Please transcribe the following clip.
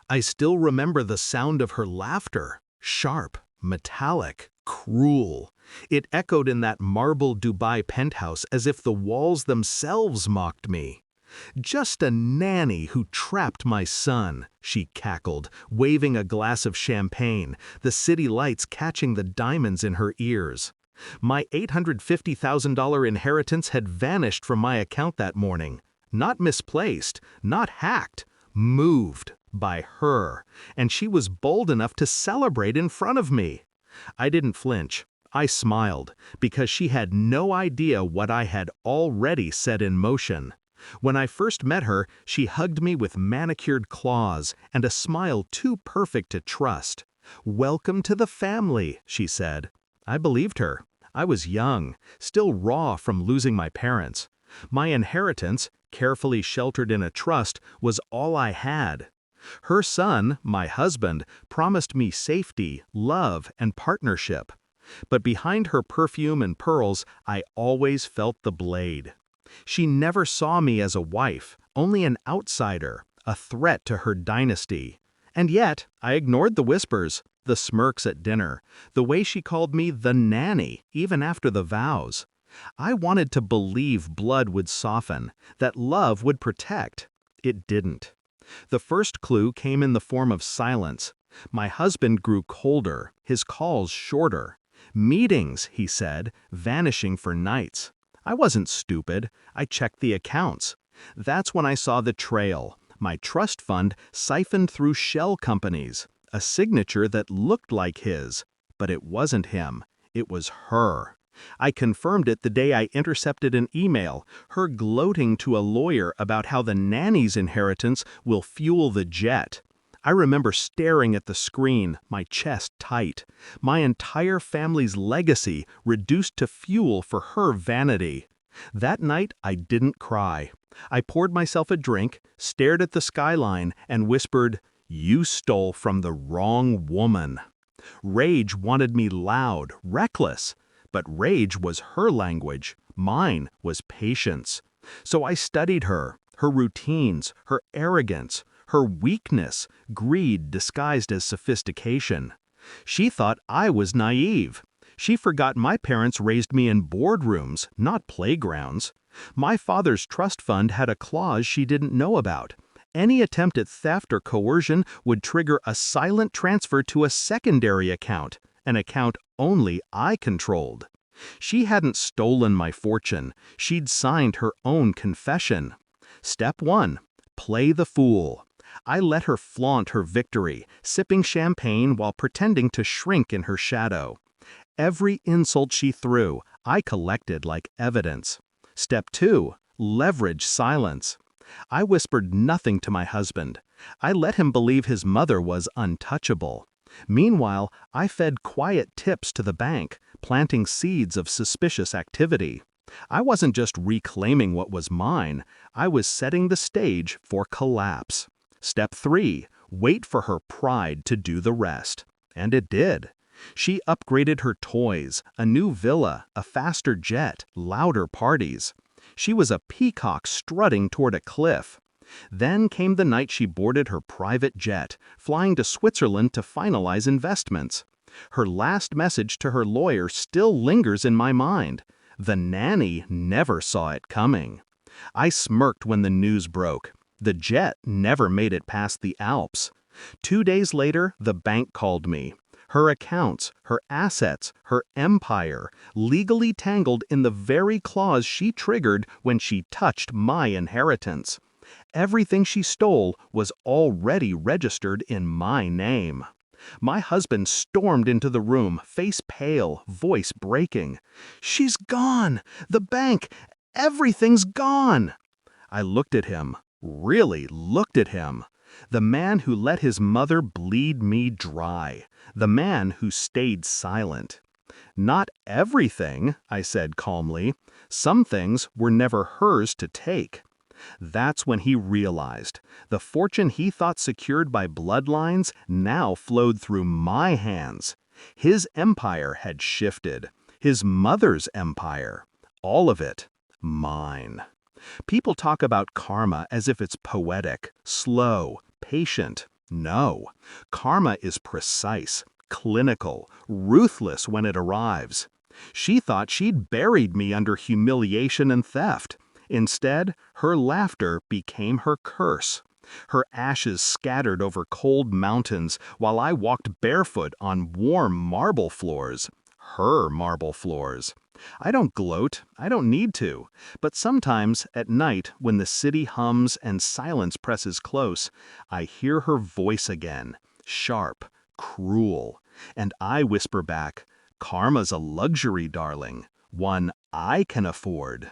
I still remember the sound of her laughter, sharp, metallic, cruel. It echoed in that marble Dubai penthouse as if the walls themselves mocked me. "Just a nanny who trapped my son," she cackled, waving a glass of champagne, the city lights catching the diamonds in her ears. My $850,000 inheritance had vanished from my account that morning. Not misplaced, not hacked, moved by her, and she was bold enough to celebrate in front of me. I didn't flinch. I smiled, because she had no idea what I had already set in motion. When I first met her, she hugged me with manicured claws and a smile too perfect to trust. "Welcome to the family," she said. I believed her. I was young, still raw from losing my parents. My inheritance, carefully sheltered in a trust, was all I had. Her son, my husband, promised me safety, love, and partnership. But behind her perfume and pearls, I always felt the blade. She never saw me as a wife, only an outsider, a threat to her dynasty. And yet, I ignored the whispers, the smirks at dinner, the way she called me the nanny, even after the vows. I wanted to believe blood would soften, that love would protect. It didn't. The first clue came in the form of silence. My husband grew colder, his calls shorter. Meetings, he said, vanishing for nights. I wasn't stupid. I checked the accounts. That's when I saw the trail. My trust fund siphoned through shell companies. A signature that looked like his. But it wasn't him. It was her. I confirmed it the day I intercepted an email, her gloating to a lawyer about how the nanny's inheritance will fuel the jet. I remember staring at the screen, my chest tight. My entire family's legacy reduced to fuel for her vanity. That night, I didn't cry. I poured myself a drink, stared at the skyline, and whispered, "You stole from the wrong woman." Rage wanted me loud, reckless. But rage was her language. Mine was patience. So I studied her routines, her arrogance, her weakness, greed disguised as sophistication. She thought I was naive. She forgot my parents raised me in boardrooms, not playgrounds. My father's trust fund had a clause she didn't know about. Any attempt at theft or coercion would trigger a silent transfer to a secondary account, an account only I controlled. She hadn't stolen my fortune. She'd signed her own confession. Step 1. Play the fool. I let her flaunt her victory, sipping champagne while pretending to shrink in her shadow. Every insult she threw, I collected like evidence. Step 2. Leverage silence. I whispered nothing to my husband. I let him believe his mother was untouchable. Meanwhile, I fed quiet tips to the bank, planting seeds of suspicious activity. I wasn't just reclaiming what was mine, I was setting the stage for collapse. Step 3. Wait for her pride to do the rest. And it did. She upgraded her toys, a new villa, a faster jet, louder parties. She was a peacock strutting toward a cliff. Then came the night she boarded her private jet, flying to Switzerland to finalize investments. Her last message to her lawyer still lingers in my mind. The nanny never saw it coming. I smirked when the news broke. The jet never made it past the Alps. 2 days later, the bank called me. Her accounts, her assets, her empire, legally tangled in the very clause she triggered when she touched my inheritance. Everything she stole was already registered in my name. My husband stormed into the room, face pale, voice breaking. "She's gone! The bank! Everything's gone!" I looked at him, really looked at him. The man who let his mother bleed me dry. The man who stayed silent. "Not everything," I said calmly. "Some things were never hers to take." That's when he realized. The fortune he thought secured by bloodlines now flowed through my hands. His empire had shifted. His mother's empire. All of it. Mine. People talk about karma as if it's poetic, slow, patient. No, karma is precise, clinical, ruthless when it arrives. She thought she'd buried me under humiliation and theft. Instead, her laughter became her curse. Her ashes scattered over cold mountains while I walked barefoot on warm marble floors. Her marble floors. I don't gloat, I don't need to. But sometimes, at night, when the city hums and silence presses close, I hear her voice again, sharp, cruel. And I whisper back, "Karma's a luxury, darling, one I can afford."